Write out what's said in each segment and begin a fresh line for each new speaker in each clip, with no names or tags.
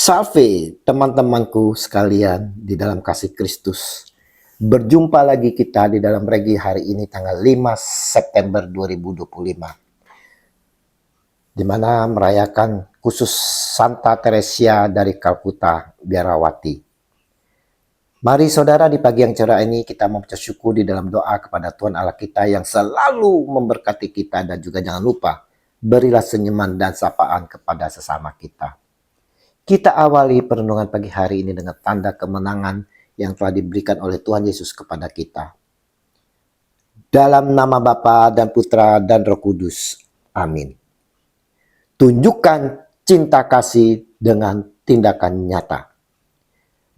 Salve teman-temanku sekalian di dalam kasih Kristus. Berjumpa lagi kita di dalam Regi hari ini tanggal 5 September 2025. Di mana merayakan khusus Santa Teresia dari Kalkuta Biarawati. Mari saudara, di pagi yang cerah ini kita membaca syukur di dalam doa kepada Tuhan Allah kita yang selalu memberkati kita, dan juga jangan lupa berilah senyuman dan sapaan kepada sesama kita. Kita awali perenungan pagi hari ini dengan tanda kemenangan yang telah diberikan oleh Tuhan Yesus kepada kita. Dalam nama Bapa dan Putra dan Roh Kudus. Amin. Tunjukkan cinta kasih dengan tindakan nyata.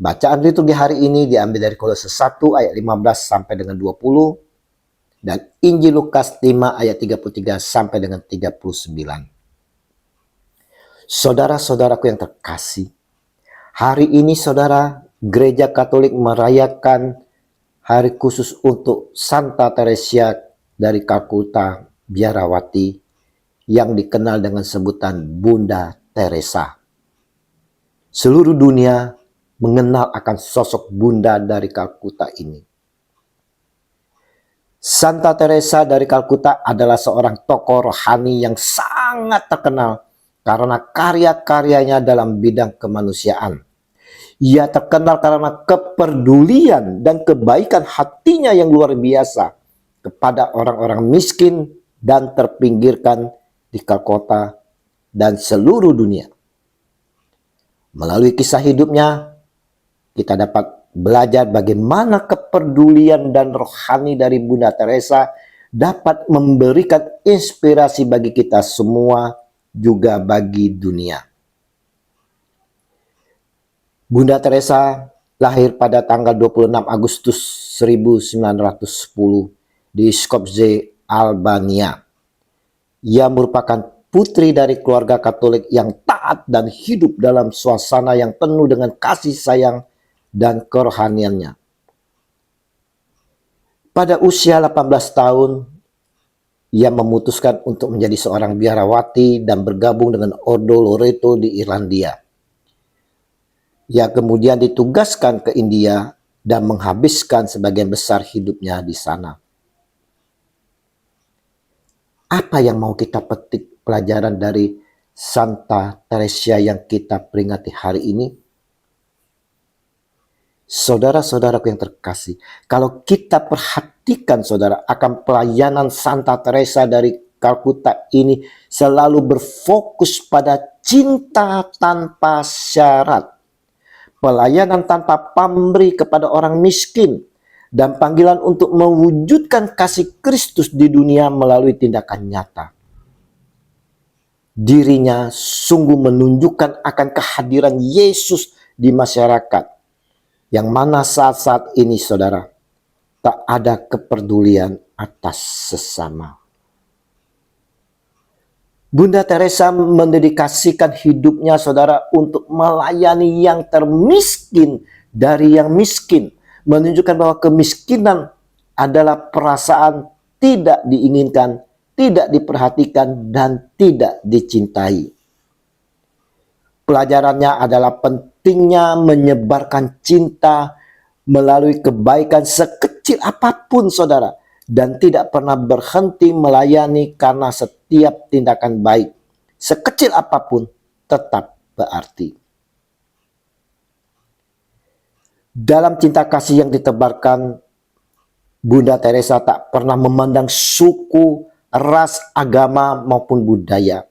Bacaan liturgi hari ini diambil dari Kolose 1 ayat 15 sampai dengan 20 dan Injil Lukas 5 ayat 33 sampai dengan 39. Saudara-saudaraku yang terkasih, hari ini saudara, Gereja Katolik merayakan hari khusus untuk Santa Teresia dari Kalkuta Biarawati yang dikenal dengan sebutan Bunda Teresa. Seluruh dunia mengenal akan sosok Bunda dari Kalkuta ini. Santa Teresa dari Kalkuta adalah seorang tokoh rohani yang sangat terkenal karena karya-karyanya dalam bidang kemanusiaan. Ia terkenal karena kepedulian dan kebaikan hatinya yang luar biasa kepada orang-orang miskin dan terpinggirkan di Kalkuta dan seluruh dunia. Melalui kisah hidupnya, kita dapat belajar bagaimana kepedulian dan rohani dari Bunda Teresa dapat memberikan inspirasi bagi kita semua, juga bagi dunia. Bunda Teresa lahir pada tanggal 26 Agustus 1910 di Skopje, Albania. Ia merupakan putri dari keluarga Katolik yang taat dan hidup dalam suasana yang penuh dengan kasih sayang dan kerohaniannya. Pada usia 18 tahun, ia memutuskan untuk menjadi seorang biarawati dan bergabung dengan Ordo Loreto di Irlandia. Ia kemudian ditugaskan ke India dan menghabiskan sebagian besar hidupnya di sana. Apa yang mau kita petik pelajaran dari Santa Teresia yang kita peringati hari ini? Saudara-saudaraku yang terkasih, kalau kita perhatikan saudara akan pelayanan Santa Teresa dari Kalkuta ini selalu berfokus pada cinta tanpa syarat, pelayanan tanpa pamrih kepada orang miskin, dan panggilan untuk mewujudkan kasih Kristus di dunia melalui tindakan nyata. Dirinya sungguh menunjukkan akan kehadiran Yesus di masyarakat, yang mana saat-saat ini saudara tak ada kepedulian atas sesama. Bunda Teresa mendedikasikan hidupnya saudara untuk melayani yang termiskin dari yang miskin, menunjukkan bahwa kemiskinan adalah perasaan tidak diinginkan, tidak diperhatikan, dan tidak dicintai. Pelajarannya adalah pentingnya menyebarkan cinta melalui kebaikan sekecil apapun saudara, dan tidak pernah berhenti melayani karena setiap tindakan baik, sekecil apapun, tetap berarti. Dalam cinta kasih yang ditebarkan, Bunda Teresa tak pernah memandang suku, ras, agama, maupun budaya.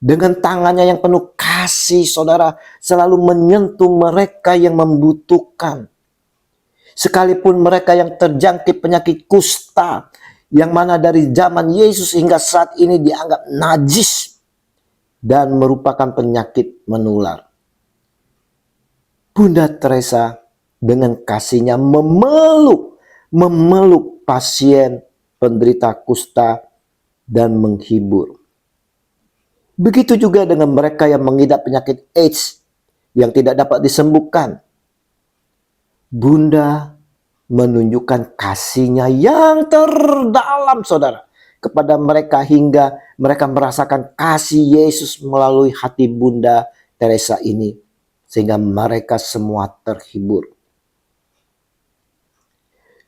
Dengan tangannya yang penuh kasih, saudara, selalu menyentuh mereka yang membutuhkan. Sekalipun mereka yang terjangkit penyakit kusta, yang mana dari zaman Yesus hingga saat ini dianggap najis dan merupakan penyakit menular. Bunda Teresa dengan kasihnya memeluk pasien penderita kusta dan menghibur. Begitu juga dengan mereka yang mengidap penyakit AIDS yang tidak dapat disembuhkan. Bunda menunjukkan kasihnya yang terdalam saudara kepada mereka hingga mereka merasakan kasih Yesus melalui hati Bunda Teresa ini sehingga mereka semua terhibur.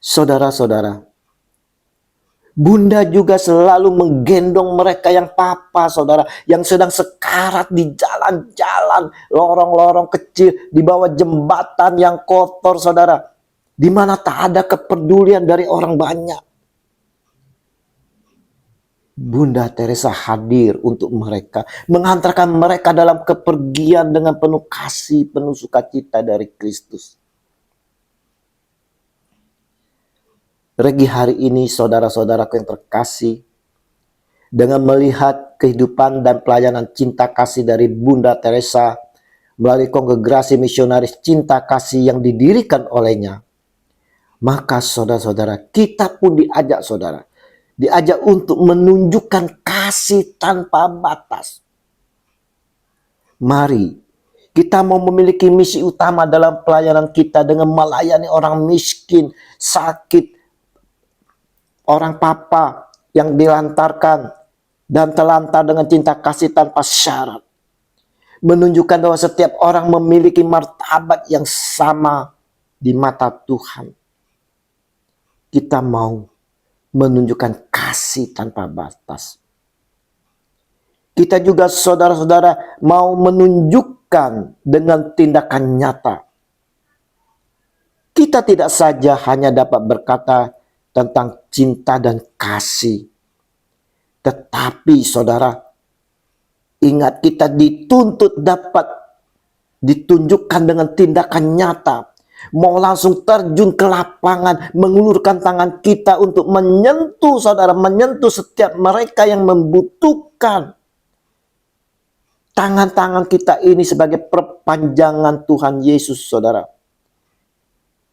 Saudara-saudara, Bunda juga selalu menggendong mereka yang papa, saudara, yang sedang sekarat di jalan-jalan, lorong-lorong kecil, di bawah jembatan yang kotor, saudara, di mana tak ada kepedulian dari orang banyak. Bunda Teresa hadir untuk mereka, mengantarkan mereka dalam kepergian dengan penuh kasih, penuh sukacita dari Kristus. Regi hari ini, saudara-saudaraku yang terkasih, dengan melihat kehidupan dan pelayanan cinta kasih dari Bunda Teresa melalui kongregasi misionaris cinta kasih yang didirikan olehnya, maka saudara-saudara, kita pun diajak untuk menunjukkan kasih tanpa batas. Mari kita mau memiliki misi utama dalam pelayanan kita dengan melayani orang miskin, sakit, orang papa yang dilantarkan dan telantar dengan cinta kasih tanpa syarat. Menunjukkan bahwa setiap orang memiliki martabat yang sama di mata Tuhan. Kita mau menunjukkan kasih tanpa batas. Kita juga saudara-saudara mau menunjukkan dengan tindakan nyata. Kita tidak saja hanya dapat berkata tentang cinta dan kasih. Tetapi saudara, ingat kita dituntut dapat ditunjukkan dengan tindakan nyata. Mau langsung terjun ke lapangan, mengulurkan tangan kita untuk menyentuh saudara, menyentuh setiap mereka yang membutuhkan. Tangan-tangan kita ini sebagai perpanjangan Tuhan Yesus, saudara.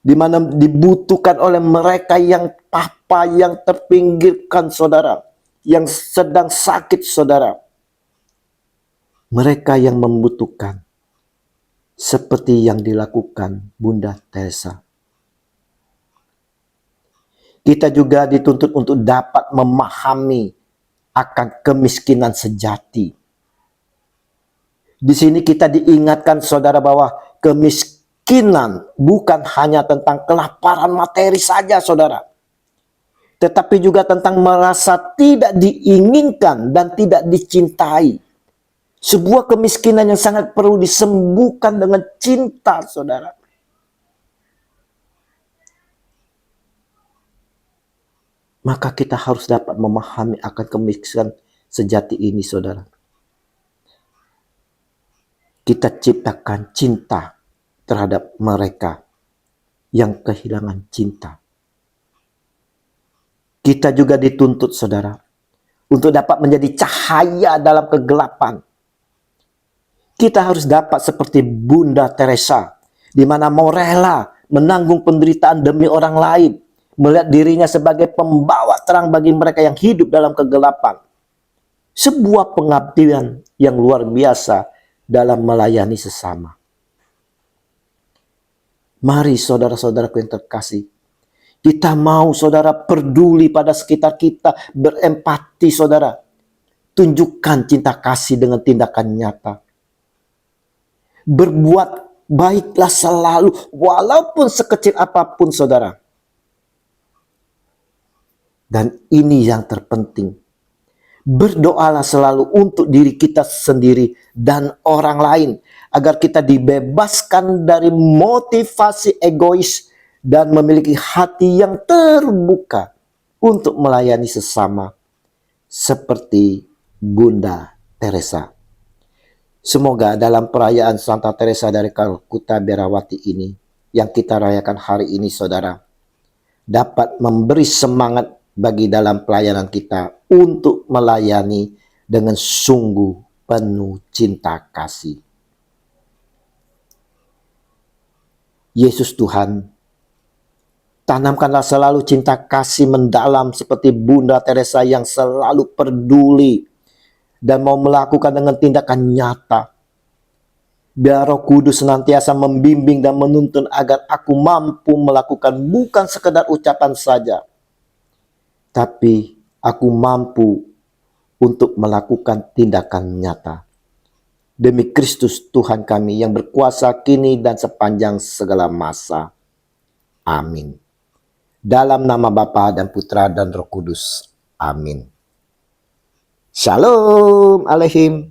Di mana dibutuhkan oleh mereka yang papa, yang terpinggirkan, saudara, yang sedang sakit, saudara. Mereka yang membutuhkan, seperti yang dilakukan Bunda Teresa. Kita juga dituntut untuk dapat memahami akan kemiskinan sejati. Di sini kita diingatkan, saudara, bahwa kemiskinan bukan hanya tentang kelaparan materi saja, saudara. Tetapi juga tentang merasa tidak diinginkan dan tidak dicintai. Sebuah kemiskinan yang sangat perlu disembuhkan dengan cinta, saudara. Maka kita harus dapat memahami akan kemiskinan sejati ini, saudara. Kita ciptakan cinta terhadap mereka yang kehilangan cinta. Kita juga dituntut, saudara, untuk dapat menjadi cahaya dalam kegelapan. Kita harus dapat seperti Bunda Teresa, di mana mau rela menanggung penderitaan demi orang lain, melihat dirinya sebagai pembawa terang bagi mereka yang hidup dalam kegelapan. Sebuah pengabdian yang luar biasa dalam melayani sesama. Mari saudara-saudaraku yang terkasih, kita mau, saudara, peduli pada sekitar kita, berempati, saudara. Tunjukkan cinta kasih dengan tindakan nyata. Berbuat baiklah selalu, walaupun sekecil apapun, saudara. Dan ini yang terpenting. Berdoalah selalu untuk diri kita sendiri dan orang lain, agar kita dibebaskan dari motivasi egois dan memiliki hati yang terbuka untuk melayani sesama seperti Bunda Teresa. Semoga dalam perayaan Santa Teresa dari Kalkuta Berawati ini yang kita rayakan hari ini, saudara, dapat memberi semangat bagi dalam pelayanan kita untuk melayani dengan sungguh penuh cinta kasih. Yesus Tuhan, tanamkanlah selalu cinta kasih mendalam seperti Bunda Teresa yang selalu peduli dan mau melakukan dengan tindakan nyata. Biar Roh Kudus senantiasa membimbing dan menuntun agar aku mampu melakukan bukan sekedar ucapan saja, tapi aku mampu untuk melakukan tindakan nyata. Demi Kristus Tuhan kami yang berkuasa kini dan sepanjang segala masa. Amin. Dalam nama Bapa dan Putra dan Roh Kudus. Amin. Shalom Aleihim.